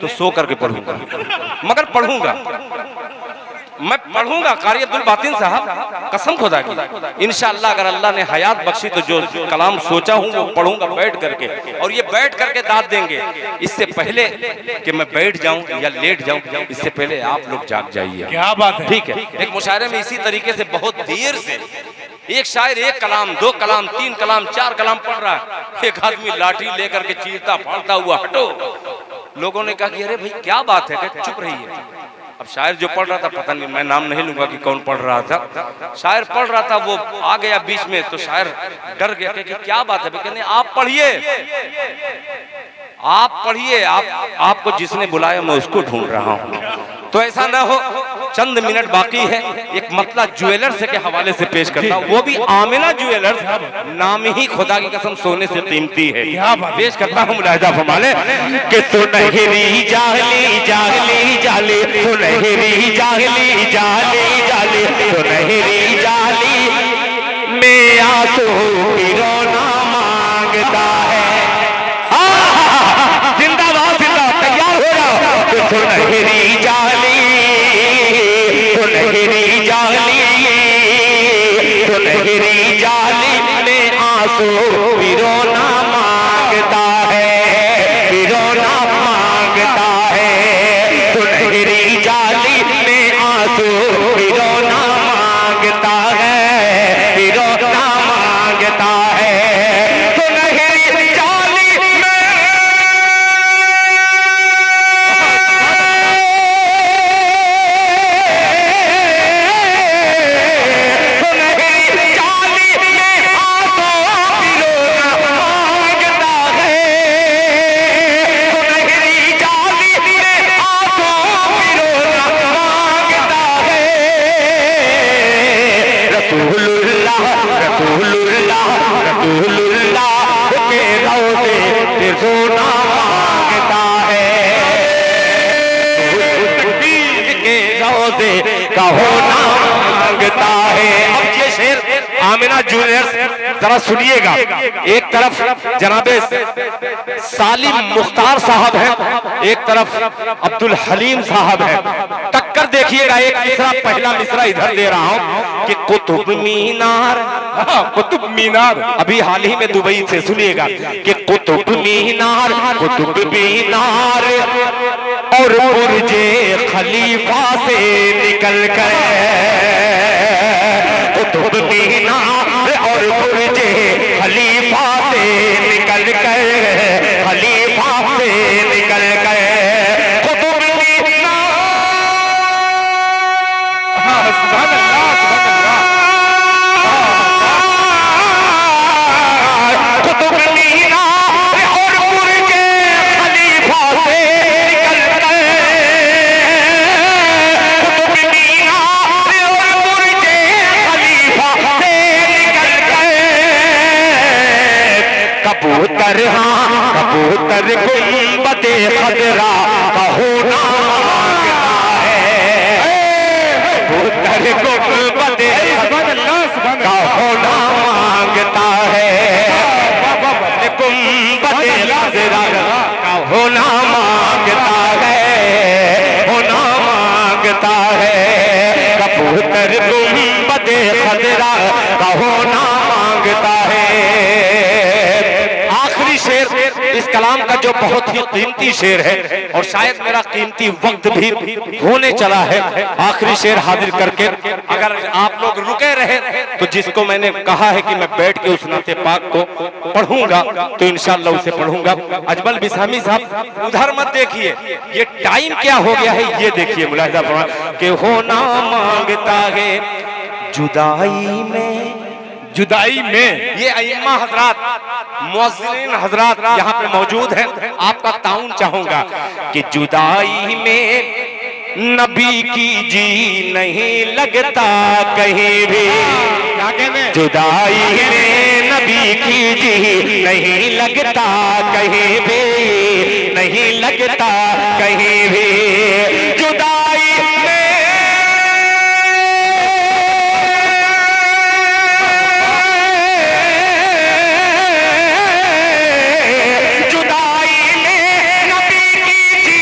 तो सो करके पढ़ूंगा, मगर पढ़ूंगा, मैं पढ़ूंगा। कारी अब्दुल बातिन साहब कसम खुदा की इंशाअल्लाह अगर अल्लाह ने हयात बख्शी तो जो कलाम सोचा हूँ वो पढ़ूंगा बैठ करके, और ये बैठ करके दाद देंगे। इससे पहले कि मैं बैठ जाऊं या लेट जाऊं, इससे पहले आप लोग जाग जाइए। क्या बात है। ठीक है, एक मुशायरे में इसी तरीके से बहुत देर से एक शायर एक कलाम, दो कलाम, तीन कलाम, चार कलाम पढ़ रहा है, एक आदमी लाठी लेकर के चीरता फाड़ता हुआ हटो। लोगों ने कहा कि अरे भाई क्या बात है, कहते चुप रहिए। अब शायर जो पढ़ रहा था, पता नहीं, मैं नाम नहीं लूंगा कि कौन पढ़ रहा था, शायर पढ़ रहा था, वो आ गया बीच में तो शायर डर गया कि क्या बात है। कहने आप पढ़िए, आप पढ़िए, आपको जिसने बुलाया मैं उसको ढूंढ रहा हूँ। तो ऐसा ना हो, चंद मिनट बाकी है, एक मतला ज्वेलर्स के हवाले से पेश करता हूँ, वो भी आमिना ज्वेलर्स, नाम ही खुदा की कसम सोने से कीमती है। पेश करता हूँ, मुलाहिजा फरमाले कि सुनहरी जाली जाली जाली, सुनहरी जाली जाली जाली, सुनहरी जाली में आंसू की रोना मांगता है। जिंदाबाद, जिंदाबाद, तैयार हो जाओ। सुनहरी जाली, सुनहरी जाली, सुनहरी जाली में आंसू की रोना मांगता है, रोना मांगता है। सुनहरी जाली में आंसू की रोना मांगता है, रोना मांगता है। सुनहरी जाली में, सुनहरी जाली में आंसू की रोना मांगता है। सुनहरी जाली में आंसू की रोना मांगता है। रसूलुल्लाह, रसूलुल्लाह, रसूलुल्लाह के रोज़े पे सोना मांगता है, के रोज़े का होना मांगता है। अब ये शेर आमिना जूनियर्स जरा सुनिएगा। एक तरफ जनाबे सालिम मुख्तार साहब हैं, एक तरफ अब्दुल हलीम साहब हैं। टक्कर देखिएगा, एक मिसरा, पहला मिसरा इधर दे रहा हूं कि कुतुब मीनार, कुतुब मीनार, अभी हाल ही में दुबई से, सुनिएगा कि कुतुब मीनार, कुतुब मीनार और बुर्जे खलीफा से निकल कर, कुतुब मीनार और बुर्जे खलीफा से निकल कर, खलीफा से निकल कर कुतुब मीनार, सुभान अल्लाह, सुभान अल्लाह, कुतुब मीनार और बुर्जे खलीफा से निकल कर, कुतुब मीनार और बुर्जे खलीफा से निकल कर, कबूतर, हाँ कबूतर गुंबदे खजरा का होना मांगता है, कबूतर गुंबदे का होना मांगता है, गुंबदे खजरा का होना मांगता है, होना मांगता है। कबूतर गुंबदे खजरा का होना मांगता है। आखिरी शेर इस कलाम का जो बहुत ही कीमती शेर है, और शायद मेरा कीमती वक्त भी होने चला है, आखिरी शेर हाजिर करके अगर आप लोग रुके रहे तो जिसको मैंने कहा है कि मैं बैठ के उस नाते पाक को पढ़ूंगा तो इंशाअल्लाह उसे पढ़ूंगा। अजमल बिसामी साहब उधर मत देखिए, ये टाइम क्या हो गया है ये देखिए, मुलाहिजा फरमाइए कि होना मांगता है जुदाई में, जुदाई में। ये अइम्मा हजरात, मुअज्जिनीन हजरात यहाँ पे मौजूद हैं, आपका ताउन चाहूंगा कि जुदाई में नबी की जी नहीं लगता कहीं भी, जुदाई में नबी की जी नहीं लगता कहीं भी, नहीं लगता कहीं भी, जुदाई में जुदाई में नबी की जी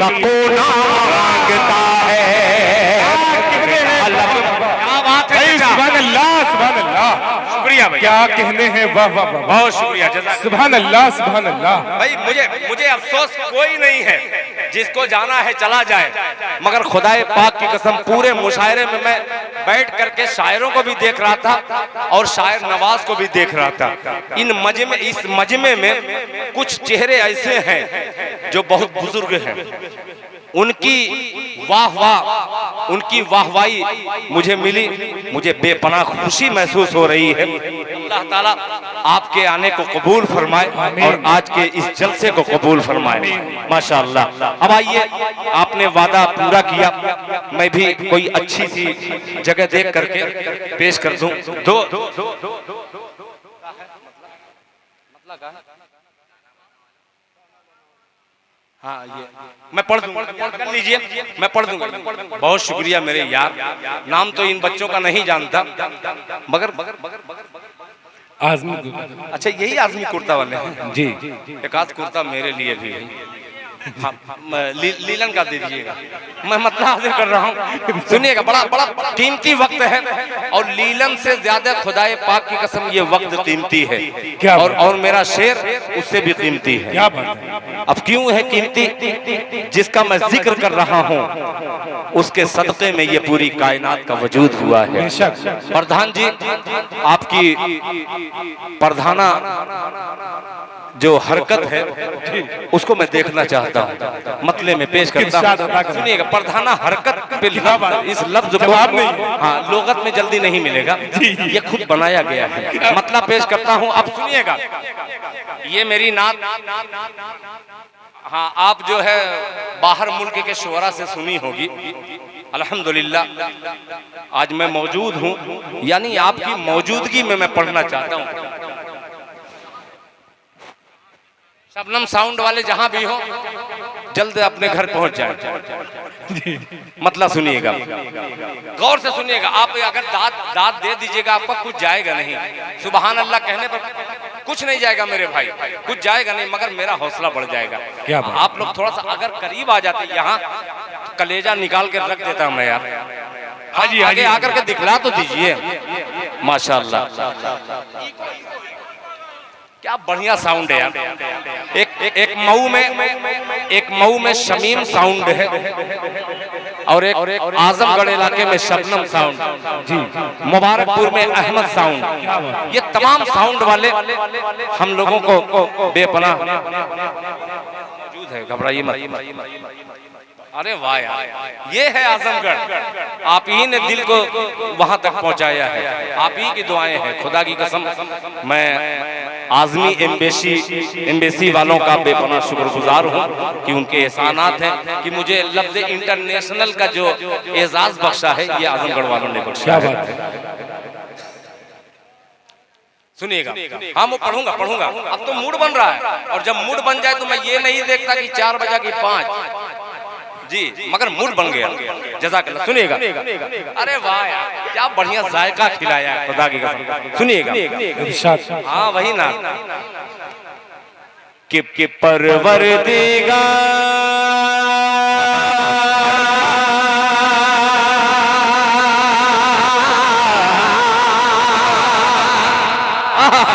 का कोना मांगता है। क्या बात है, सुभान अल्लाह, सुभान अल्लाह, शुक्रिया भाई, क्या कहने हैं, वाह वाह वाह, बहुत शुक्रिया, जज़ाक। सुभान अल्लाह, सुभान अल्लाह। भाई मुझे अफसोस कोई नहीं है, जिसको जाना है चला जाए, मगर खुदाए पाक की कसम पूरे मुशायरे में मैं बैठ करके शायरों को भी देख रहा था और शायर नवाज को भी देख रहा था। इस मजमे में कुछ चेहरे ऐसे हैं जो बहुत बुजुर्ग हैं, उनकी उनकी वाहवाही मुझे मिली, मुझे बेपनाह खुशी महसूस हो रही है। अल्लाह ताला आपके आने को कबूल फरमाए और आज के इस जलसे को कबूल फरमाए, माशाअल्लाह। अब आइए, आपने वादा पूरा किया, मैं भी कोई अच्छी सी जगह देख करके पेश कर दूं। हाँ, ये मैं पढ़ दूंगा, कर लीजिए, मैं पढ़ दूंगा। बहुत शुक्रिया मेरे यार, नाम तो इन बच्चों का नहीं जानता, मगर आजमी, अच्छा यही आजमी कुर्ता वाले हैं जी। एक आध कुर्ता मेरे लिए भी है। हाँ, लीलन का दीजिएगा, मैं मतलब हाजिर कर रहा हूँ। सुनिएगा, बड़ा बड़ा कीमती वक्त है और लीलन से ज्यादा खुदाए पाक की कसम ये वक्त कीमती है। क्या और मेरा शेर उससे भी कीमती है। क्या बात है? अब क्यों है कीमती? जिसका मैं जिक्र कर रहा हूँ उसके सदक़े में ये पूरी कायनात का वजूद हुआ है। प्रधान जी, आपकी प्रधाना जो हरकत है उसको मैं देखना चाहता हूँ, मतले में पेश करता हूँ। सुनिएगा, प्रधाना हरकत पे इस लफ्ज को हाँ लोगत में जल्दी नहीं मिलेगा, ये खुद बनाया गया है। मतलब पेश करता हूँ, अब सुनिएगा। ये मेरी नात, हाँ आप जो है बाहर मुल्क के शोरा से सुनी होगी। अल्हम्दुलिल्लाह आज मैं मौजूद हूँ, यानी आपकी मौजूदगी में मैं पढ़ना चाहता हूँ। शबनम साउंड वाले जहां भी हो, जल्द अपने घर पहुंच जाए। मतलब सुनिएगा, गौर से सुनिएगा। आप अगर दाद दे दीजिएगा, आपका कुछ जाएगा नहीं। सुबहान अल्लाह कहने पर कुछ नहीं जाएगा मेरे भाई, कुछ जाएगा नहीं, मगर मेरा हौसला बढ़ जाएगा। क्या आप लोग थोड़ा सा अगर करीब आ जाते, यहाँ कलेजा निकाल के रख देता मैं यार। हाजी आगे आकर के दिखला तो दीजिए, माशाअल्लाह क्या बढ़िया साउंड है यार। एक मऊ में शमीम साउंड है और एक आजमगढ़ इलाके में शबनम साउंड जी, मुबारकपुर में अहमद साउंड। ये तमाम साउंड वाले हम लोगों को बेपनाह मौजूद है, घबराइए मत। अरे वाह यार, ये है आजमगढ़। आप ही ने दिल को वहां तक पहुंचाया है, आप ही की दुआएं हैं। खुदा की कसम मैं आजमी एम्बेसी वालों का बेपनाह शुक्रगुजार हूं कि उनके एहसानात हैं कि मुझे लफ्ज इंटरनेशनल का जो एजाज बख्शा है, ये आजमगढ़ वालों ने बख्शा है। सुनिएगा, हाँ मैं पढ़ूंगा। अब तो मूड बन रहा है, और जब मूड बन जाए तो मैं ये नहीं देखता कि 4 बजा की 5 जी, मगर मूड बन गया। जज़ाकल्लाह। सुनिएगा, अरे वाह यार, क्या बढ़िया जायका खिलाया है खुदा की कसम। सुनिएगा, हाँ वही ना कि परवरदिगार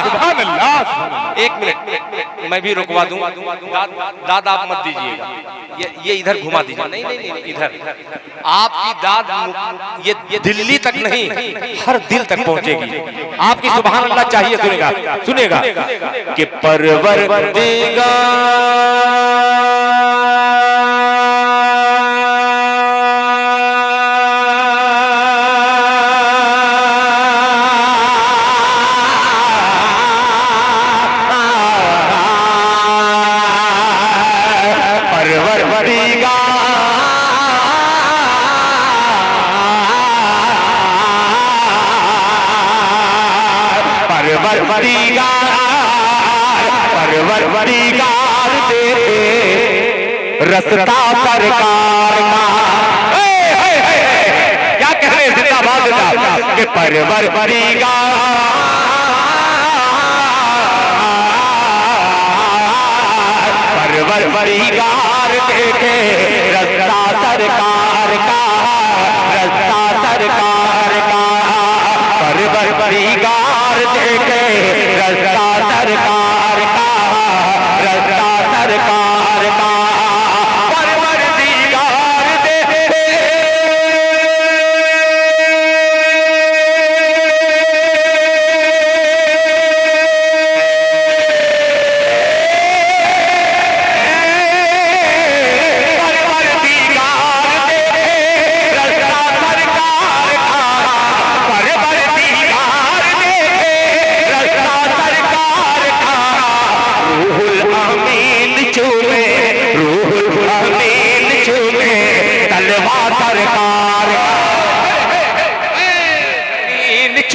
सुभान अल्लाह। एक मिनट मैं भी रुकवा दूं, दाद आप मत दीजिएगा, ये इधर घुमा दीजिए। नहीं इधर, आपकी दाद ये दिल्ली तक नहीं, हर दिल तक पहुंचेगी। आपकी सुभान अल्लाह चाहिए। सुनेगा कि परवरदिगार परवरदिगार रसता सरकार का। क्या कह रहे जिंदाबाद के परवरदिगार देखे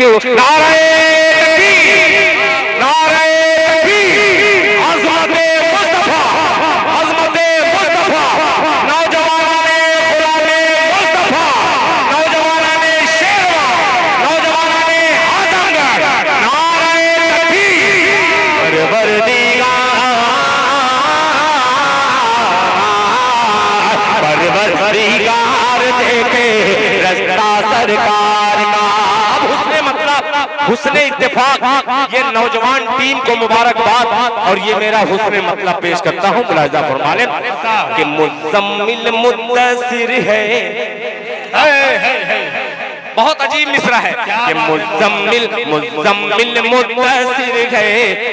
नीचे नारे तकबीर, नारे तकबीर, अज़मते मुस्तफा, अज़मते मुस्तफा, नौजवानाने गुलामे मुस्तफा, नौजवानाने शेरवा, नौजवानाने आजमगढ़, नारे तकबीर, परवरदिगार देखे रास्ता सरकार का। अब हुस्ने इत्तेफाक, ये नौजवान टीम को मुबारकबाद और ये मेरा हुस्ने मतलब पेश करता हूँ। मुलाहिजा फरमा लें कि मुज़म्मिल मुद्दसिर है, बहुत अजीब मिसरा है कि मुज़म्मिल मुज़म्मिल मुद्दसिर है,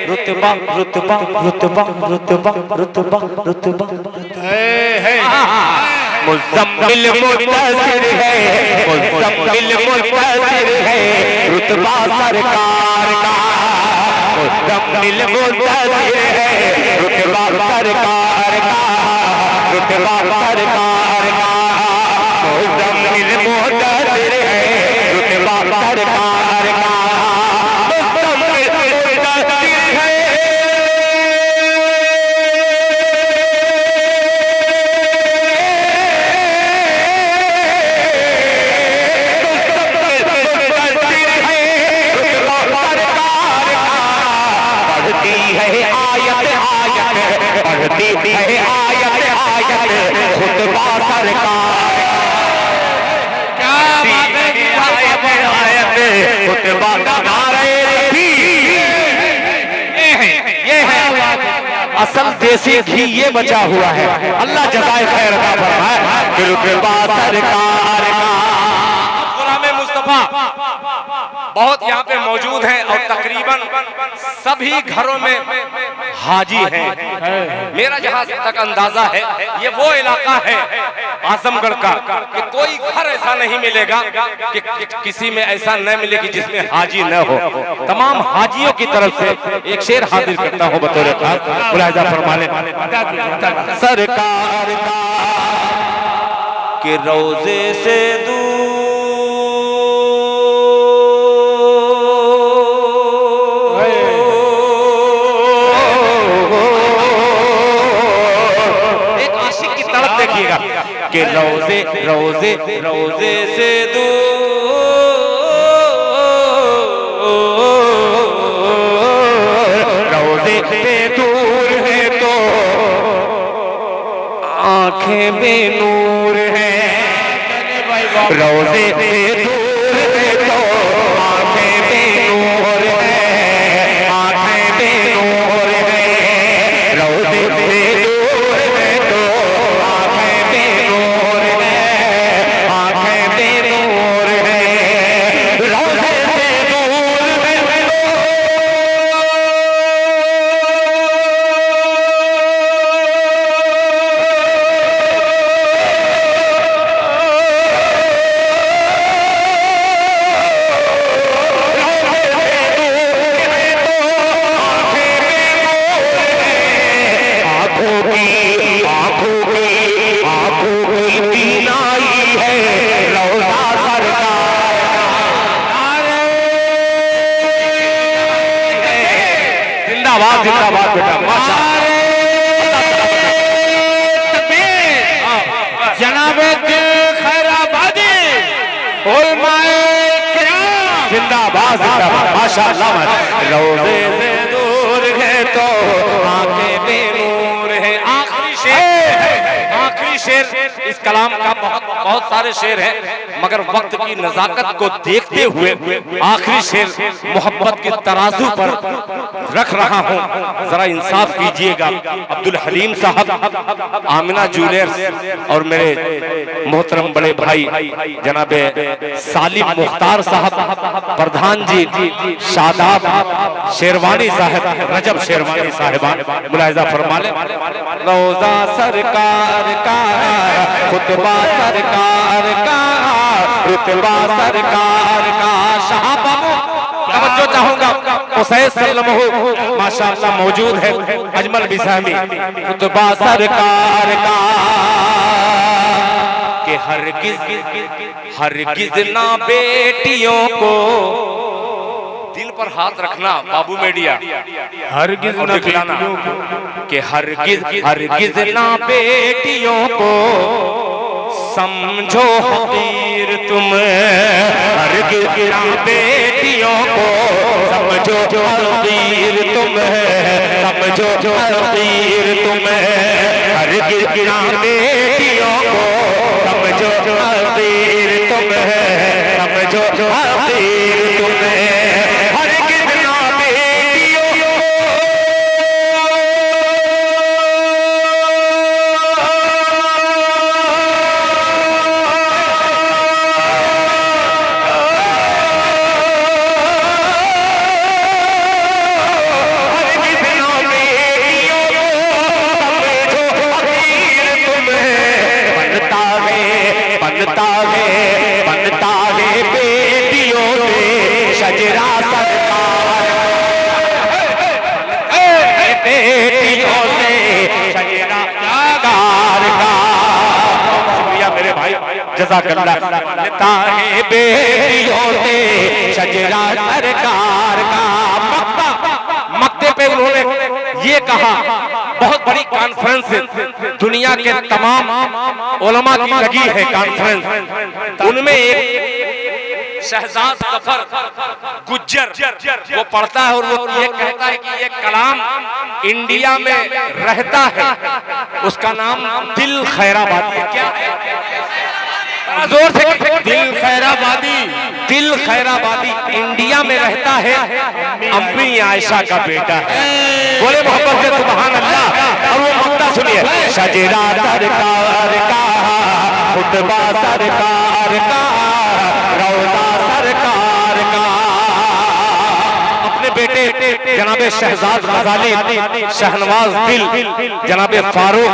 रुतबा रुतबा रुतबा रुतबा रुतबा रुतबा मुज़म्मिल मुद्दसिर है, मुज़म्मिल मुद्दसिर है, रुतबा सरकार का। मुज़म्मिल मुद्दसिर है, रुतबा सरकार का, रुतबा सरकार का। मुज़म्मिल मुद्दसिर है, रुतबा सरकार का। मुज़म्मिल मुद्दसिर है, पढ़ती है आयत आयत खुतबा सरकार, क्या बात है, आयत आयत खुतबा नारे तकबीर। ये है असल देसी घी, ये बचा हुआ है। अल्लाह जज़ाए खैर अता फरमाए कि खुतबा सरकार का। गुलामे मुस्तफा बहुत यहाँ पे मौजूद हैं और तकरीबन सभी घरों में हाजी हैं। मेरा जहाँ तक अंदाजा है ये वो इलाका है आजमगढ़ का कि कोई घर ऐसा नहीं मिलेगा कि किसी में ऐसा न मिले कि जिसमें हाजी न हो। तमाम हाजियों की तरफ से एक शेर हाजिर करता हूँ बतौर खास। मुलाहिजा फरमा लें सरकार का कि रोजे से दूर कि रोजे रोजे रोजे से दूर, रोजे से दूर है तो आंखें बेनूर हैं, रोजे से दूर है तो आंखें बेनूर हैं, आंखें बेनूर हैं, रोजे से दूर है तो आंखें बेनूर हैं, आंखें बेनूर हैं, रोजे से दूर है जिंदाबाद जिंदाबाद बेटा माशाअल्लाह। जनाबे खैराबादी उलमाए किराम जिंदाबाद जिंदाबाद माशाअल्लाह। रोजे से दूर है तो आंखें बेनूर है। आखिरी शेर इस कलाम का बहुत सारे शेर हैं मगर वक्त की नजाकत को देखते हुए आखिरी शेर मोहब्बत के तराजू पर रख रहा हूं, जरा इंसाफ कीजिएगा। अब्दुल हलीम साहब, आमिना जूनियर्स और मेरे मोहतरम बड़े भाई जनाबे सालिम मुख्तार साहब, प्रधान जी शादाब शेरवानी साहब, रजब शेरवानी साहिबान, मुलाहिजा फरमा लें। रोजा सरकार का, खुतबा सरकार का, रुतबा सरकार का। शाह बाबू तवज्जो चाहूंगा, उसैद सल्लमहु माशाअल्लाह मौजूद है, अजमल बिसामी, रुतबा सरकार का कि हरगिज ना बेटियों को पर हाथ रखना बाबू मीडिया, हरगिज और न दिखलाना बेटियों को, कि हरगिज हरगिज ना बेटियों को समझो हकीर तुम, हरगिज ना बेटियों को समझो हकीर तुम, समझो हकीर तुम, हरगिज ना बेटियों को समझो हकीर तुम, समझो हकीर तुम, हरगिज ना बेटियों को बनता है बेटियों से शजरा सरकार, बेटियों से शजरा सरकार का। शुक्रिया मेरे भाई, जज़ाकल्लाह। बनता है बेटियों से शजरा सरकार का। मक्ते पे उन्होंने ये कहा, बहुत बड़ी कॉन्फ्रेंस दुनिया के तमाम उलमा की लगी है कॉन्फ्रेंस, उनमें एक शहजाद सफर गुज्जर वो पढ़ता है और वो ये कहता है कि ये कलाम इंडिया में रहता है, उसका नाम दिल खैराबादी। क्या जोर से, दिल खैराबादी, दिल खैराबादी इंडिया में रहता है, अम्मी आयशा का बेटा है। बोले मोहब्बत से सुभान अल्लाह। और वो मक्ता सुनिए, शजरा सरकार का, खुतबा सरकार का, रौज़ा सरकार का। अपने बेटे जनाबे शहजाद गजाली, शहनवाज दिल, जनाबे फारूक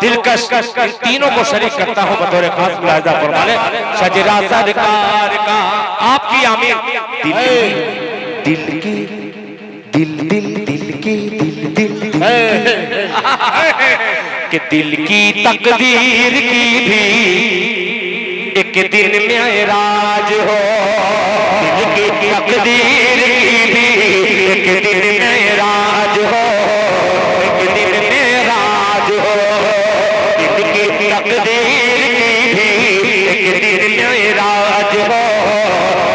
दिलकश, इन तीनों को शरीक करता हूँ बतौर खास मुलाहिजा फरमाने। शजरा सरकार का आपकी आमीर, दिल की दिल दिल दिल की दिल दिल कि दिल की तकदीर की भी एक दिन मेराज हो, दिल की तकदीर की भी एक दिन मेराज हो, एक दिन मेराज हो, दिल की तकदीर की भी एक दिन मेराज हो,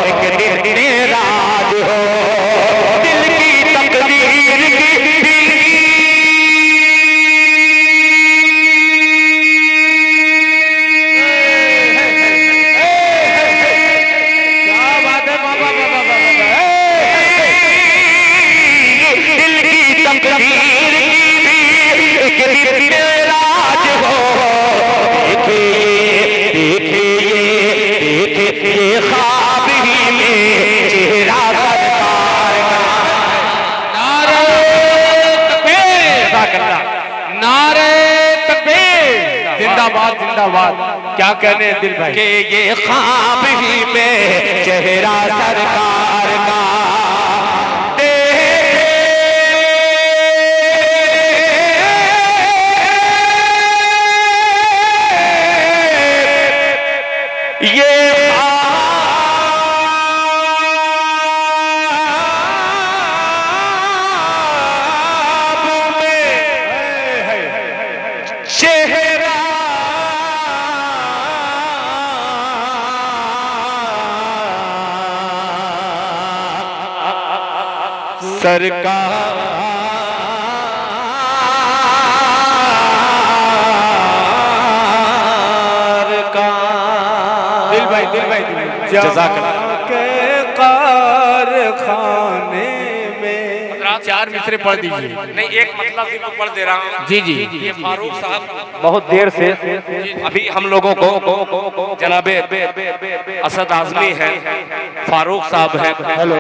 एक दिन मेराज हो, दिल की तकदीर की भी। क्या बात है बाबा, बाबा बाबा, दिल की तकदीर की भी एक दिन मेराज हो। देखिए ये ख्वाब ही में चेहरा सरकार का। नारे तकबीर, नारे तकबीर, जिंदाबाद जिंदाबाद। क्या कहने हैं दिल भाई, कि ये ख्वाब ही में चेहरा सरकार का। ये ख्वाब में चेहरा सरकार का। दिल भाई, दिल भाई, जज़ाकल्लाह। के कारखाने में चार मिसरे पढ़ दीजिए। नहीं, एक मतलब भी मैं पढ़ दे रहा हूँ। जी जी, ये फारूक साहब बहुत देर से अभी हम लोगों को जनाबे असद आजमी है, फारूक साहब है,